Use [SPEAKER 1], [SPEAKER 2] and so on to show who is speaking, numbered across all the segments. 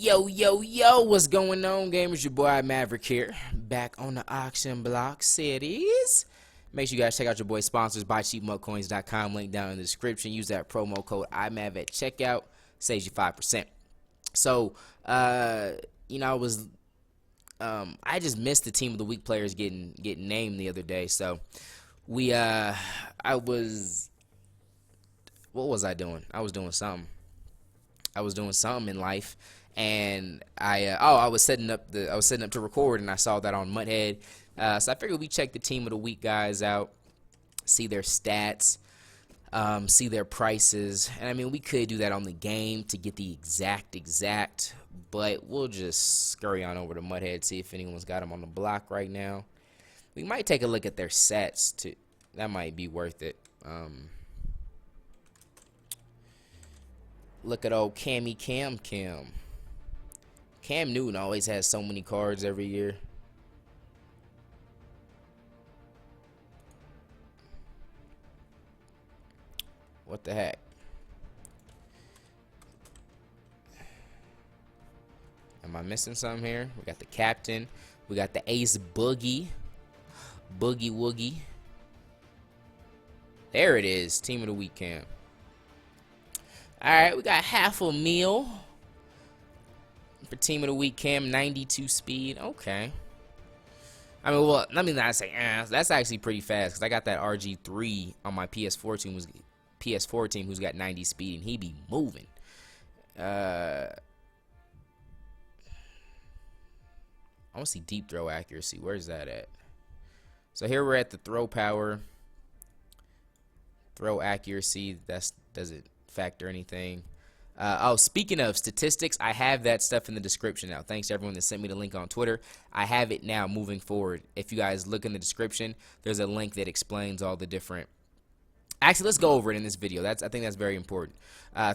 [SPEAKER 1] Yo, what's going on, gamers? Your boy Maverick here, back on the auction block cities. Make sure you guys check out your boy sponsors, buycheapmutcoins.com, link down in the description. Use that promo code IMAV at checkout, saves you 5%. So, I just missed the team of the week players getting named the other day. So, what was I doing? I was doing something. In life, and I was setting up to record, and I saw that on Muthead. So I figured we check the team of the week guys out, see their stats, see their prices, and I mean we could do that on the game to get the exact, but we'll just scurry on over to Muthead, see if anyone's got them on the block right now. We might take a look at their sets too. That might be worth it. Look at old Cam Newton always has so many cards every year. What the heck? Am I missing something here? We got the captain. We got the ace Boogie Woogie. There it is. Team of the week, Cam. Alright, we got half a meal for team of the week, Cam. 92 speed. Okay. I mean, well, let me not say, that's actually pretty fast, because I got that RG3 on my PS4 team who's got 90 speed, and he be moving. I want to see deep throw accuracy. Where's that at? So here we're at the throw power. Throw accuracy, that doesn't factor anything. Speaking of statistics, I have that stuff in the description now. Thanks to everyone that sent me the link on Twitter. I have it now moving forward. If you guys look in the description, there's a link that explains all the different. Actually, let's go over it in this video. I think that's very important.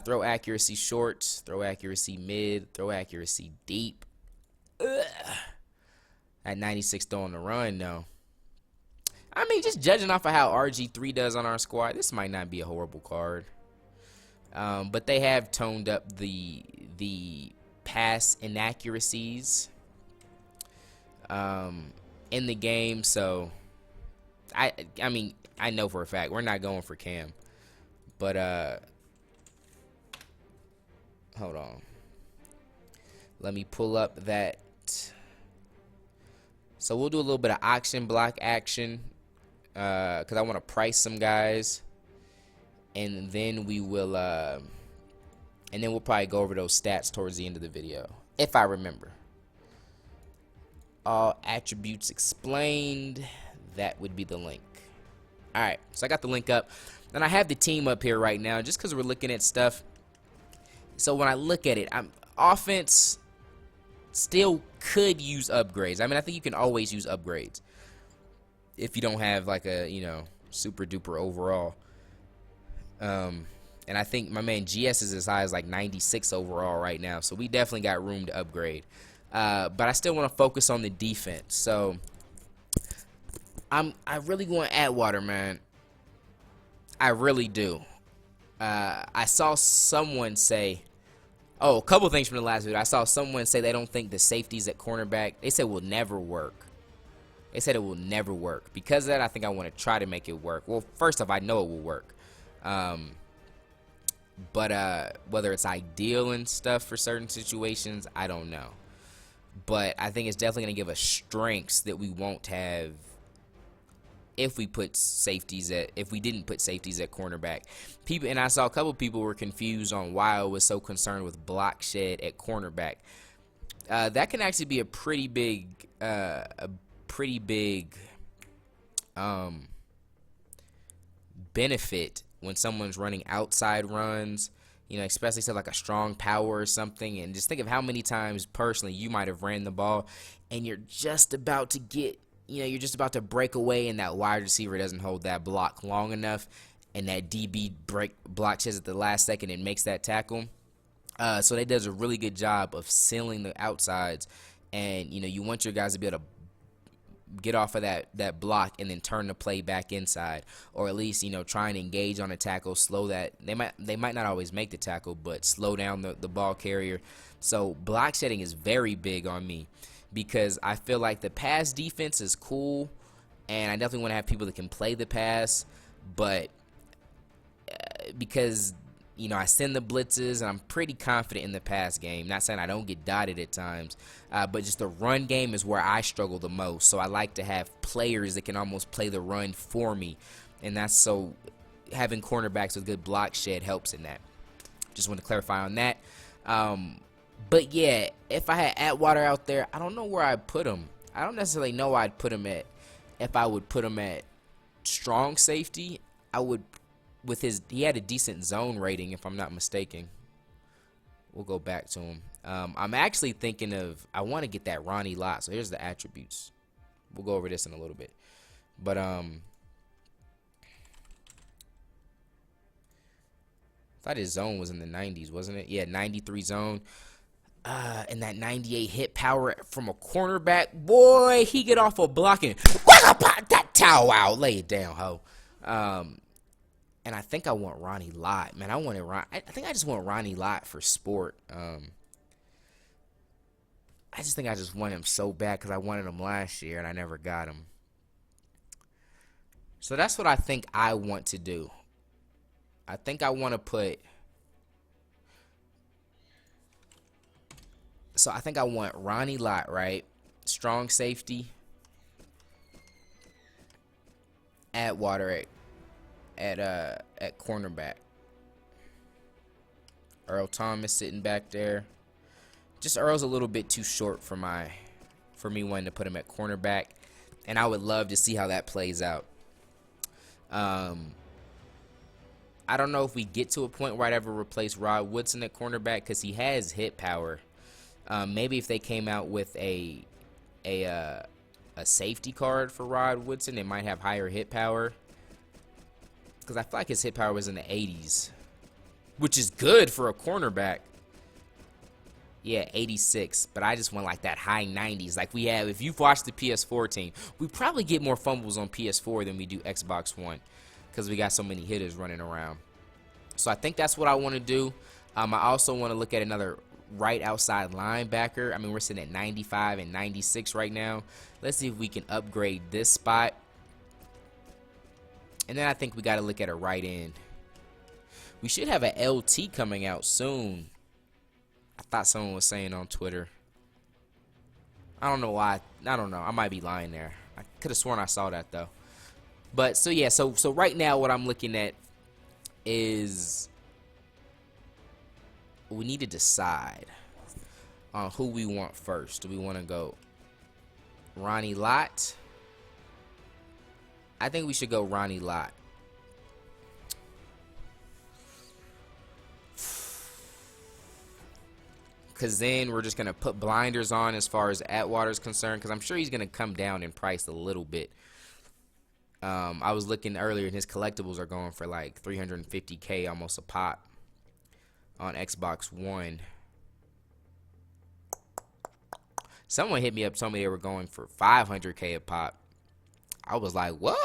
[SPEAKER 1] Throw accuracy short, throw accuracy mid, throw accuracy deep. At 96 throwing the run, no. I mean, just judging off of how RG3 does on our squad, this might not be a horrible card. But they have toned up the pass inaccuracies in the game, so I mean I know for a fact we're not going for Cam, but hold on, let me pull up that. So we'll do a little bit of auction block action because I want to price some guys. And then we'll probably go over those stats towards the end of the video, if I remember. All attributes explained. That would be the link. All right, so I got the link up, and I have the team up here right now, just because we're looking at stuff. So when I look at it, offense still could use upgrades. I mean, I think you can always use upgrades if you don't have like a super duper overall. And I think my man GS is as high as like 96 overall right now, so we definitely got room to upgrade. But I still want to focus on the defense. So I really want Atwater, man. I really do. I saw someone say, a couple things from the last video. I saw someone say they don't think the safeties at cornerback, they said will never work. They said it will never work. Because of that, I think I want to try to make it work. Well, first off, I know it will work. But whether it's ideal and stuff for certain situations, I don't know. But I think it's definitely going to give us strengths that we won't have if we didn't put safeties at cornerback. And I saw a couple people were confused on why I was so concerned with block shed at cornerback. That can actually be a pretty big benefit when someone's running outside runs, especially stuff like a strong power or something. And just think of how many times personally you might have ran the ball and you're just about to break away and that wide receiver doesn't hold that block long enough and that DB block chest at the last second and makes that tackle. So that does a really good job of sealing the outsides, and you want your guys to be able to get off of that block and then turn the play back inside, or at least try and engage on a tackle, slow that. They might not always make the tackle, but slow down the ball carrier So block shedding is very big on me because I feel like the pass defense is cool, and I definitely want to have people that can play the pass, but because I send the blitzes and I'm pretty confident in the pass game. Not saying I don't get dotted at times, but just the run game is where I struggle the most. So I like to have players that can almost play the run for me, and that's so having cornerbacks with good block shed helps in that. Just want to clarify on that. But yeah, if I had Atwater out there, I don't know where I'd put him. I don't necessarily know where I'd put him at. If I would put him at strong safety, I would. He had a decent zone rating, if I'm not mistaken. We'll go back to him. I'm actually thinking I want to get that Ronnie Lott. So here's the attributes. We'll go over this in a little bit. But I thought his zone was in the 90s, wasn't it? Yeah, 93 zone. And that 98 hit power from a cornerback. Boy, he get off of blocking. That towel out. Lay it down, ho. And I think I want Ronnie Lott. Man, I think I just want Ronnie Lott for sport. I just think I just want him so bad because I wanted him last year and I never got him. So that's what I think I want to do. I think I want to put... So I think I want Ronnie Lott, right? Strong safety. Atwater at cornerback. Earl Thomas sitting back there. Just Earl's a little bit too short for me wanting to put him at cornerback, and I would love to see how that plays out. I don't know if we get to a point where I'd ever replace Rod Woodson at cornerback because he has hit power. Maybe if they came out with a safety card for Rod Woodson, it might have higher hit power. Because I feel like his hit power was in the 80s, which is good for a cornerback. Yeah, 86, but I just want like that high 90s. Like we have, if you've watched the PS4 team, we probably get more fumbles on PS4 than we do Xbox One because we got so many hitters running around. So I think that's what I want to do. I also want to look at another right outside linebacker. I mean, we're sitting at 95 and 96 right now. Let's see if we can upgrade this spot. And then I think we got to look at a right end. We should have a LT coming out soon. I thought someone was saying on Twitter. I don't know why. I don't know. I might be lying there. I could have sworn I saw that though. But so yeah, so right now what I'm looking at is we need to decide on who we want first. Do we want to go Ronnie Lott? I think we should go Ronnie Lott. Because then we're just going to put blinders on as far as Atwater is concerned. Because I'm sure he's going to come down in price a little bit. I was looking earlier and his collectibles are going for like $350K, almost a pop on Xbox One. Someone hit me up, told me they were going for $500K a pop. I was like, what?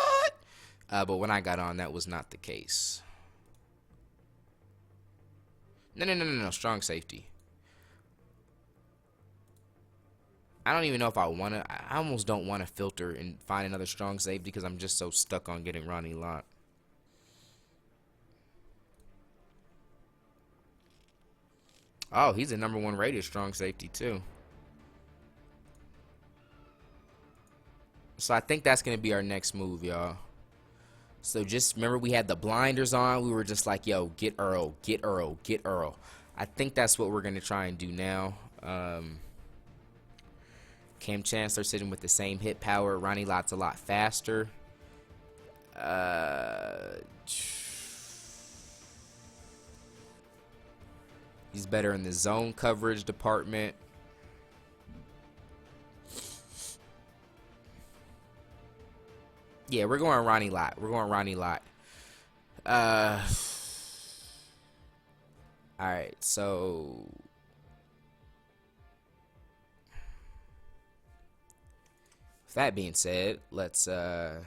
[SPEAKER 1] But when I got on, that was not the case. No. Strong safety. I don't even know if I want to. I almost don't want to filter and find another strong safety because I'm just so stuck on getting Ronnie Lott. Oh, he's a #1 rated strong safety too. So I think that's going to be our next move, y'all. So just remember we had the blinders on. We were just like, yo, get Earl, get Earl, get Earl. I think that's what we're going to try and do now. Cam Chancellor sitting with the same hit power. Ronnie Lott's a lot faster. He's better in the zone coverage department. Yeah, we're going Ronnie Lott. We're going Ronnie Lott. Alright, so with that being said, let's try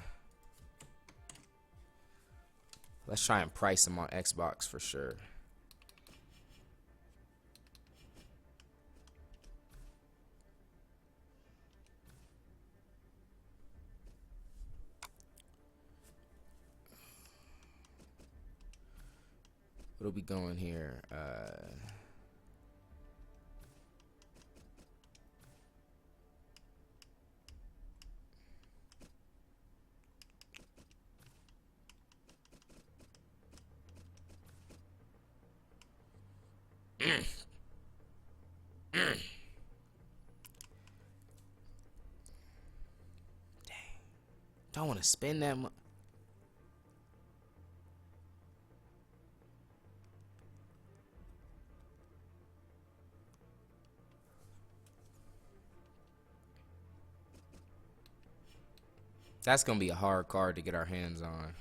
[SPEAKER 1] and price him on Xbox for sure. What'll be going here? Don't want to spend that much. That's gonna be a hard card to get our hands on.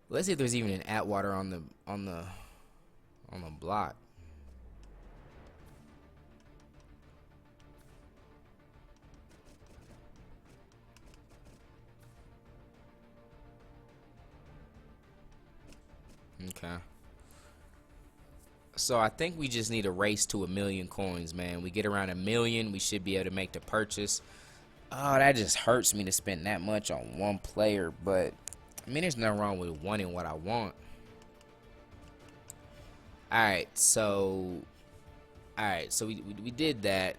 [SPEAKER 1] Let's see if there's even an Atwater on the block. Okay. So I think we just need a race to 1,000,000 coins, man. We get around 1,000,000, we should be able to make the purchase. Oh, that just hurts me to spend that much on one player, but I mean, there's nothing wrong with wanting what I want. Alright, so we did that.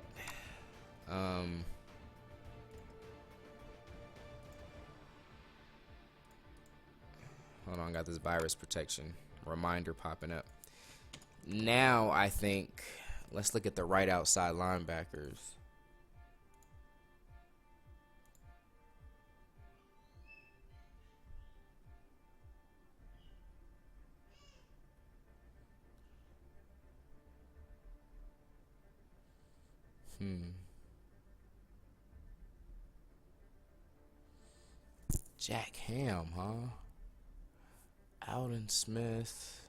[SPEAKER 1] Hold on, got this virus protection reminder popping up. Now I think let's look at the right outside linebackers. Jack Ham, huh? Alden Smith.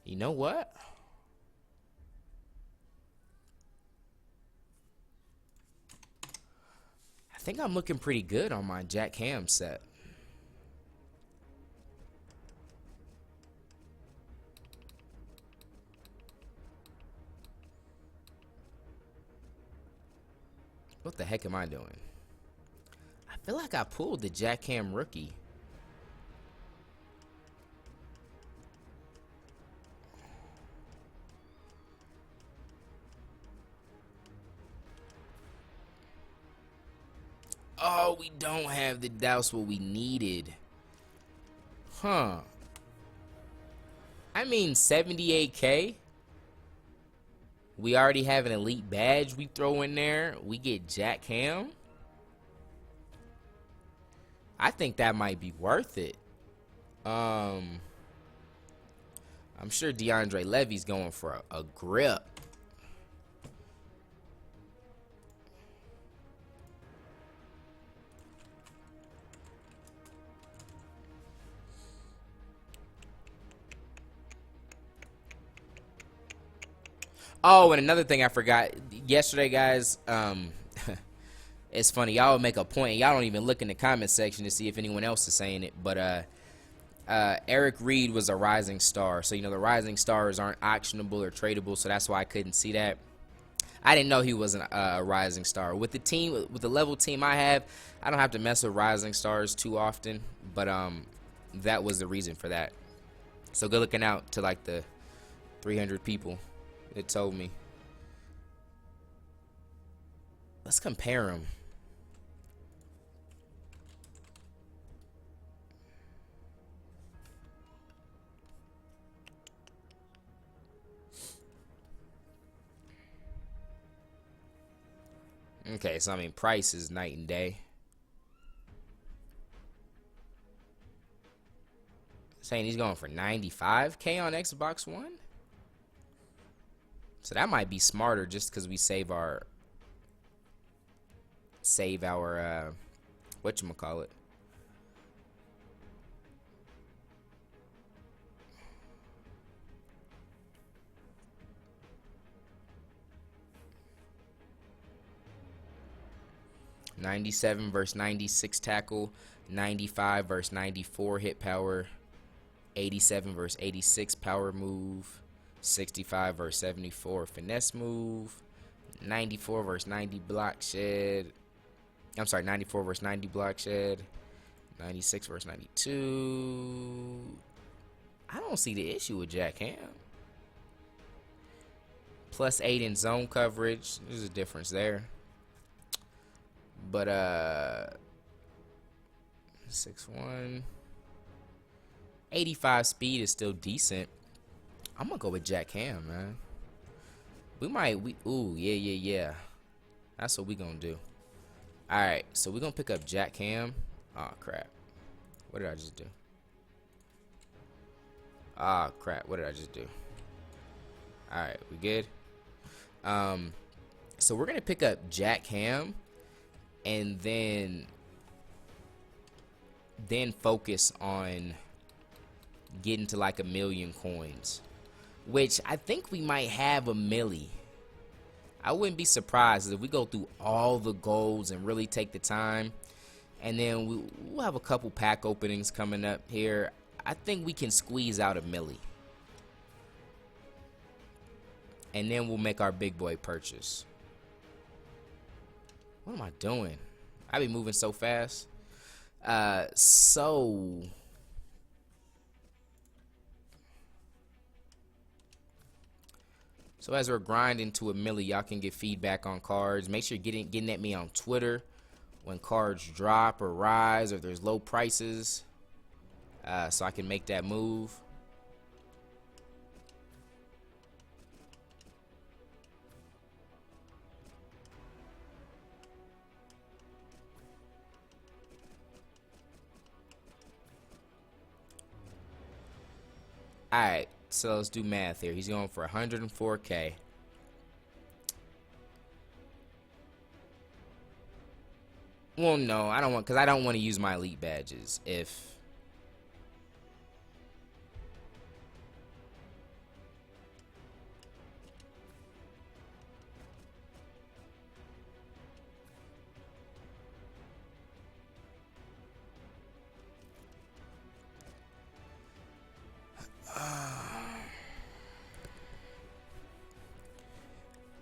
[SPEAKER 1] You know what? I think I'm looking pretty good on my Jack Ham set. What the heck am I doing? I feel like I pulled the Jack Ham rookie. Oh, we don't have the douse what we needed. Huh. I mean, 78K. We already have an elite badge we throw in there. We get Jack Ham. I think that might be worth it. I'm sure DeAndre Levy's going for a grip. Oh, and another thing I forgot yesterday, guys. It's funny, y'all make a point. Y'all don't even look in the comment section to see if anyone else is saying it. But Eric Reed was a rising star, so you know the rising stars aren't auctionable or tradable, so that's why I couldn't see that. I didn't know he was a rising star. With the team, with the level team I have, I don't have to mess with rising stars too often. But that was the reason for that. So good looking out to like the 300 people. It told me. Let's compare them. Okay, so I mean, price is night and day. Saying he's going for 95K on Xbox One. So that might be smarter just because we save our whatchamacallit. '97 versus 96 tackle, 95 versus 94 hit power, 87 versus 86 power move, 65 versus 74 finesse move, 94 versus 90 block shed. I'm sorry, 94 versus 90 block shed, 96 versus 92. I don't see the issue with Jack Ham. +8 in zone coverage. There's a difference there. But 6'1", 85 speed is still decent. I'm gonna go with Jack Ham, man. Ooh, yeah. That's what we gonna do. All right, so we're gonna pick up Jack Ham. Oh crap! What did I just do? Ah crap! What did I just do? All right, we good. So we're gonna pick up Jack Ham, and then focus on getting to like 1,000,000 coins, which I think we might have 1,000,000. I wouldn't be surprised if we go through all the golds and really take the time, and then we'll have a couple pack openings coming up here. I think we can squeeze out 1,000,000, and then we'll make our big boy purchase. What am I doing? I be moving so fast. So as we're grinding to 1,000,000, y'all can get feedback on cards. Make sure you're getting at me on Twitter when cards drop or rise, or there's low prices, so I can make that move. Alright, so let's do math here. He's going for 104K. Well, no, I don't want, because I don't want to use my elite badges. If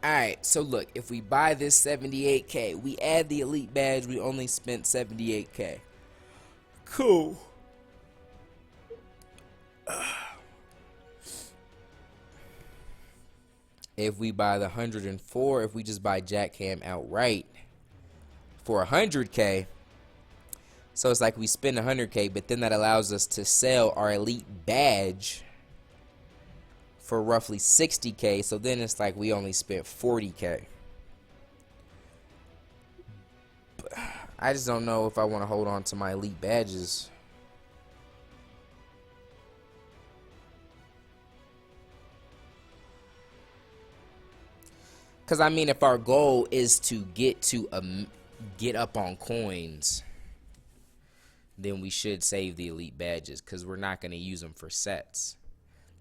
[SPEAKER 1] Alright, so look, if we buy this 78K, we add the elite badge, we only spent 78K. Cool. If we buy the 104, if we just buy Jack Ham outright for 100K, so it's like we spend 100K, but then that allows us to sell our elite badge for roughly 60K, so then it's like we only spent 40K. But I just don't know if I want to hold on to my elite badges. Because I mean, if our goal is to get up on coins, then we should save the elite badges, because we're not going to use them for sets.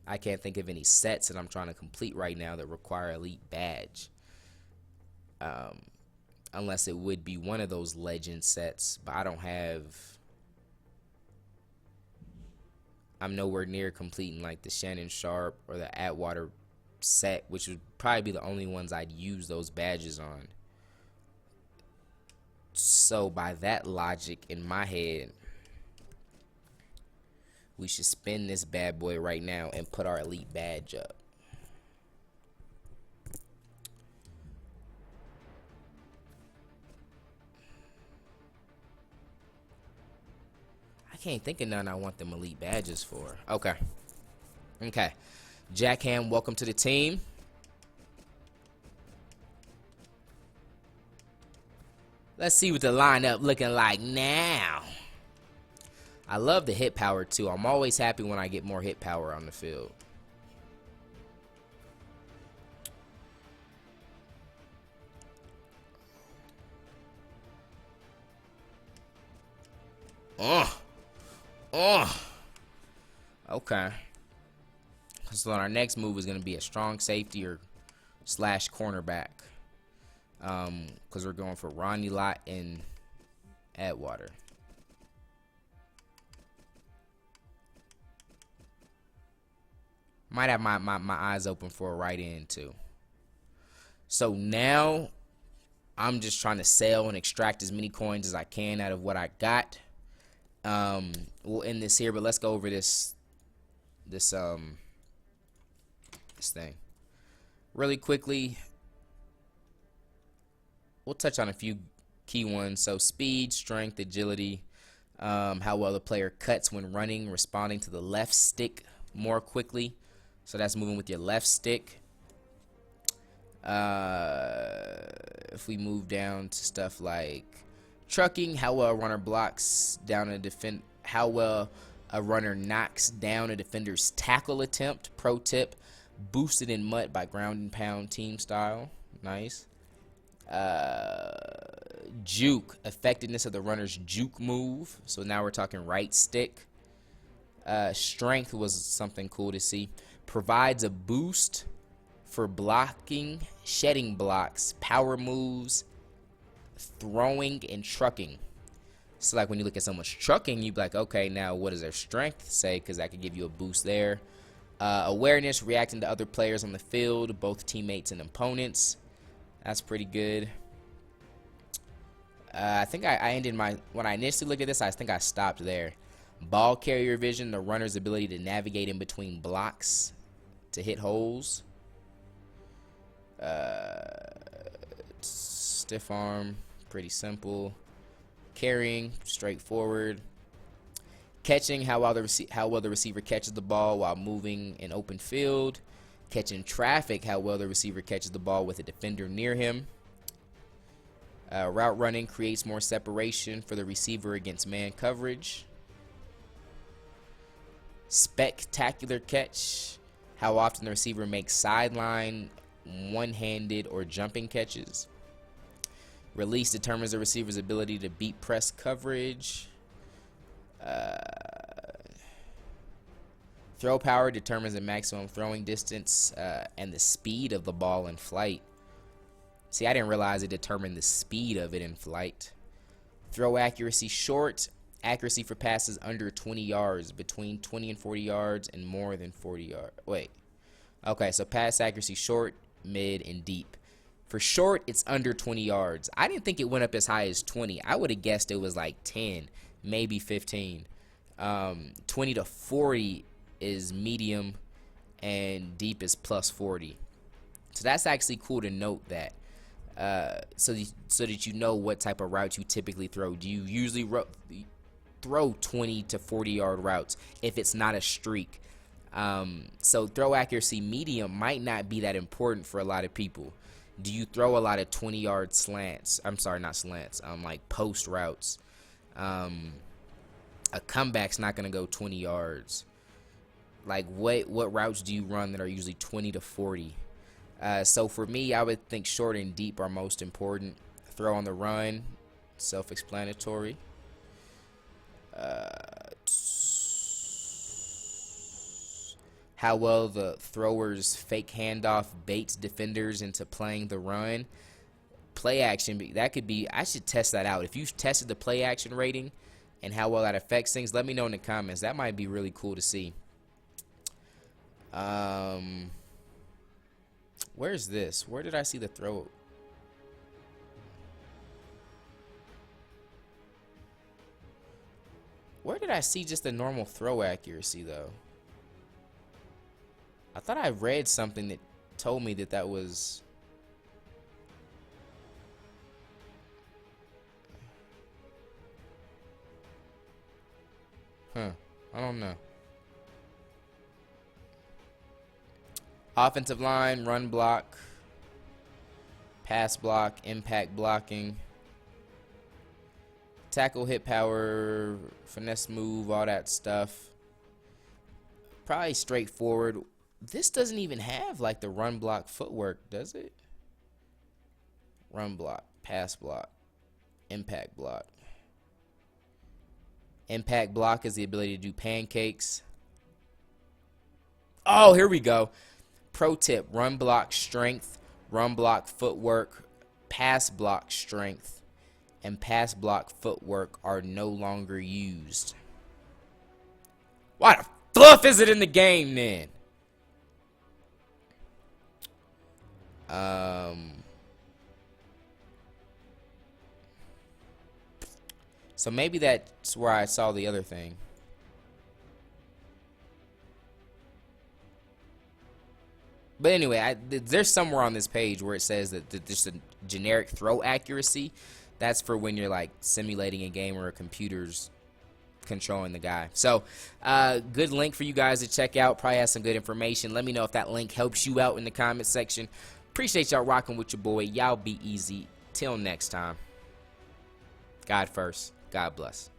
[SPEAKER 1] I can't think of any sets that I'm trying to complete right now that require elite badge. Unless it would be one of those legend sets, but I'm nowhere near completing like the Shannon Sharp or the Atwater set, which would probably be the only ones I'd use those badges on. So by that logic in my head, we should spin this bad boy right now and put our elite badge up. I can't think of none I want them elite badges for. Okay. Jack Ham, welcome to the team. Let's see what the lineup looking like now. I love the hit power too. I'm always happy when I get more hit power on the field. Okay. So our next move is going to be a strong safety or slash cornerback. Because we're going for Ronnie Lott and Atwater. Might have my eyes open for a right end too. So now I'm just trying to sell and extract as many coins as I can out of what I got. We'll end this here, but let's go over this thing really quickly. We'll touch on a few key ones. So speed, strength, agility, how well the player cuts when running, responding to the left stick more quickly. So that's moving with your left stick. If we move down to stuff like trucking, how well a runner blocks down a defend, how well a runner knocks down a defender's tackle attempt. Pro tip: boosted in MUT by ground and pound team style. Nice. Juke, effectiveness of the runner's juke move. So now we're talking right stick. Strength was something cool to see. Provides a boost for blocking, shedding blocks, power moves, throwing, and trucking. So like when you look at someone's trucking, you'd be like, okay, now what does their strength say? Because that could give you a boost there. Awareness, reacting to other players on the field, both teammates and opponents. That's pretty good. I think I ended when I initially looked at this, I think I stopped there. Ball carrier vision, the runner's ability to navigate in between blocks to hit holes. Stiff arm, pretty simple. Carrying, straightforward. Catching, how well the receiver catches the ball while moving in open field. Catching traffic, how well the receiver catches the ball with a defender near him. Route running creates more separation for the receiver against man coverage. Spectacular catch, how often the receiver makes sideline, one-handed, or jumping catches. Release determines the receiver's ability to beat press coverage. Throw power determines the maximum throwing distance and the speed of the ball in flight. See, I didn't realize it determined the speed of it in flight. Throw accuracy short, accuracy for passes under 20 yards, between 20 and 40 yards, and more than 40 yards. Wait. Okay, so pass accuracy short, mid, and deep. For short, it's under 20 yards. I didn't think it went up as high as 20. I would have guessed it was like 10, maybe 15. 20 to 40 is medium, and deep is plus 40. So that's actually cool to note that. So that you know what type of routes you typically throw. Do you usually throw 20 to 40 yard routes if it's not a streak? So throw accuracy medium might not be that important for a lot of people. Do you throw a lot of 20-yard slants? I'm sorry, not slants. Like post routes. A comeback's not gonna go 20 yards. Like what routes do you run that are usually 20 to 40? So for me, I would think short and deep are most important. Throw on the run, self-explanatory. How well the thrower's fake handoff baits defenders into playing the run. Play action, that could be, I should test that out. If you've tested the play action rating and how well that affects things, let me know in the comments. That might be really cool to see. Where's this? Where did I see the throw? Where did I see just the normal throw accuracy, though? I thought I read something that told me that that was... I don't know. Offensive line, run block, pass block, impact blocking, tackle, hit power, finesse move, all that stuff. Probably straightforward. This doesn't even have like the run block footwork, does it? Run block, pass block, impact block. Impact block is the ability to do pancakes. Oh, here we go. Pro tip: run block strength, run block footwork, pass block strength, and pass block footwork are no longer used. Why the fluff is it in the game then? So maybe that's where I saw the other thing. But anyway, there's somewhere on this page where it says that just a generic throw accuracy. That's for when you're like simulating a game where a computer's controlling the guy. So good link for you guys to check out. Probably has some good information. Let me know if that link helps you out in the comment section. Appreciate y'all rocking with your boy. Y'all be easy. Till next time. God first. God bless.